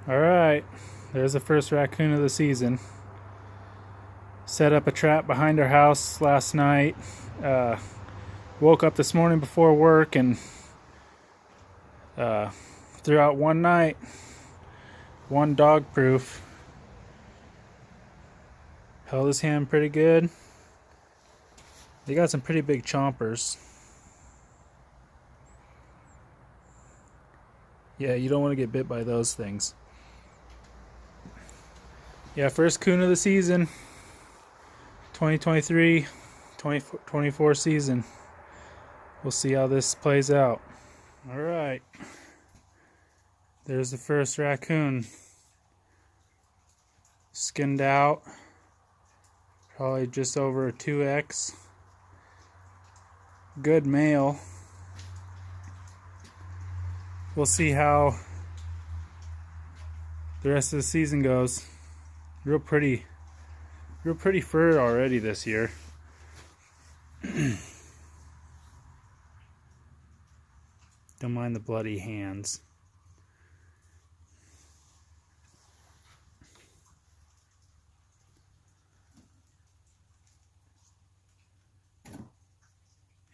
Alright, there's the first raccoon of the season. Set up a trap behind our house last night. Woke up this morning before work and threw out one night, one dog proof. Held his hand pretty good. They got some pretty big chompers. Yeah, you don't want to get bit by those things. Yeah, first coon of the season. 2023, 2024 season. We'll see how this plays out. Alright. There's the first raccoon. Skinned out. Probably just over a 2X. Good male. We'll see how the rest of the season goes. Real pretty fur already this year. Don't mind the bloody hands.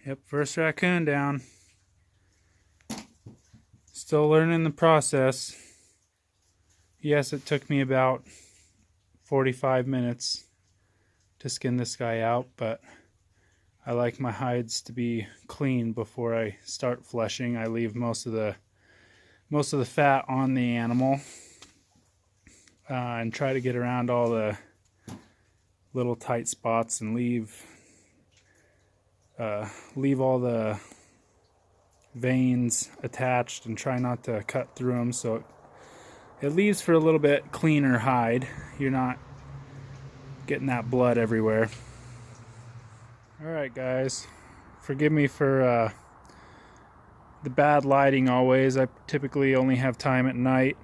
Yep, first raccoon down. Still learning the process. Yes, it took me about 45 minutes to skin this guy out, but I like my hides to be clean before I start fleshing. I leave most of the fat on the animal and try to get around all the little tight spots and leave all the veins attached and try not to cut through them, so it leaves for a little bit cleaner hide. You're not getting that blood everywhere. Alright guys, forgive me for the bad lighting always. I typically only have time at night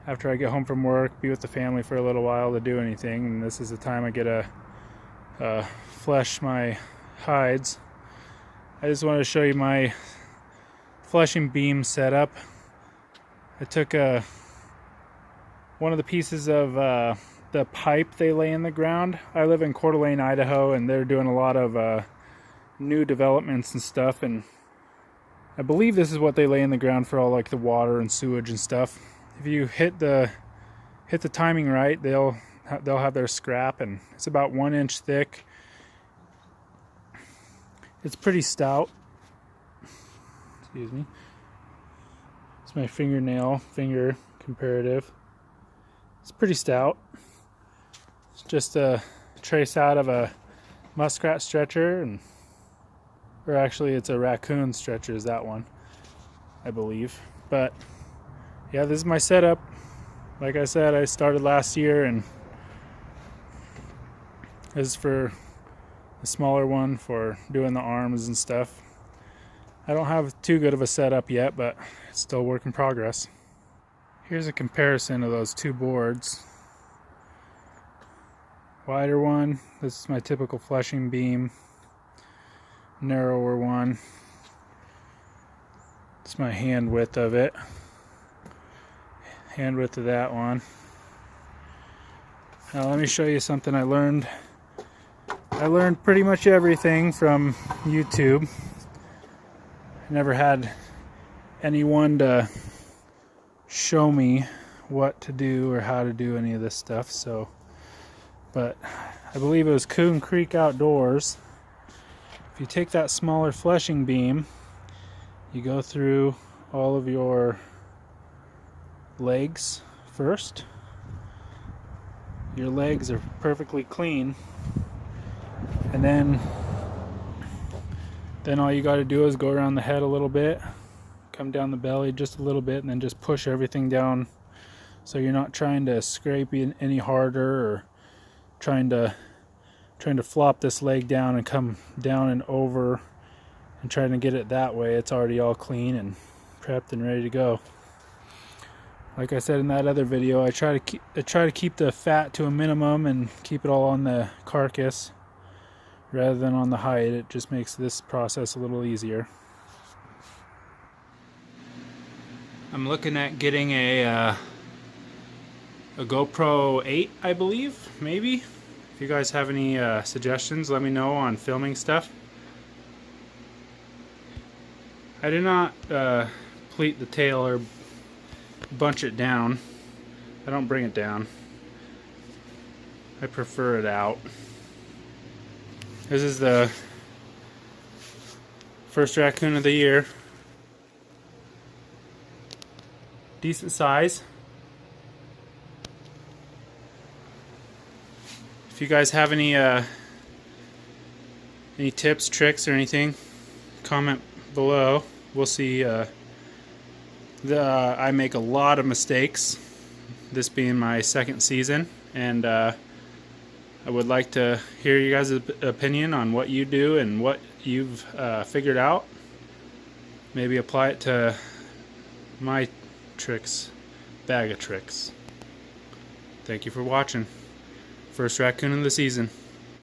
after I get home from work, be with the family for a little while to do anything, and this is the time I get to flesh my hides. I just wanted to show you my fleshing beam setup. I took one of the pieces of the pipe they lay in the ground. I live in Coeur d'Alene, Idaho, and they're doing a lot of new developments and stuff, and I believe this is what they lay in the ground for all like the water and sewage and stuff. If you hit the timing right, they'll have their scrap, and it's about 1 inch thick. It's pretty stout. Excuse me. It's my finger comparative. It's pretty stout. It's just a trace out of a muskrat stretcher, or actually it's a raccoon stretcher is that one, I believe. But yeah, this is my setup. Like I said, I started last year, and this is for a smaller one for doing the arms and stuff. I don't have too good of a setup yet, but it's still a work in progress. Here's a comparison of those two boards. Wider one, this is my typical fleshing beam. Narrower one, it's my hand width of it. Hand width of that one. Now let me show you something I learned. I learned pretty much everything from YouTube. I never had anyone to show me what to do or how to do any of this stuff, but I believe it was Coon Creek Outdoors. If you take that smaller fleshing beam, you go through all of your legs first. Your legs are perfectly clean, and then all you got to do is go around the head a little bit, come down the belly just a little bit, and then just push everything down, so you're not trying to scrape any harder or trying to flop this leg down and come down and over and trying to get it that way. It's already all clean and prepped and ready to go. Like I said in that other video, I try to keep the fat to a minimum and keep it all on the carcass rather than on the hide. It just makes this process a little easier. I'm looking at getting a a GoPro 8, I believe, maybe. If you guys have any suggestions, let me know on filming stuff. I did not pleat the tail or bunch it down. I don't bring it down. I prefer it out. This is the first raccoon of the year. Decent size. If you guys have any tips, tricks, or anything, comment below. We'll see. I make a lot of mistakes, this being my second season, and I would like to hear you guys' opinion on what you do and what you've figured out. Maybe apply it to my bag of tricks. Thank you for watching. First raccoon of the season.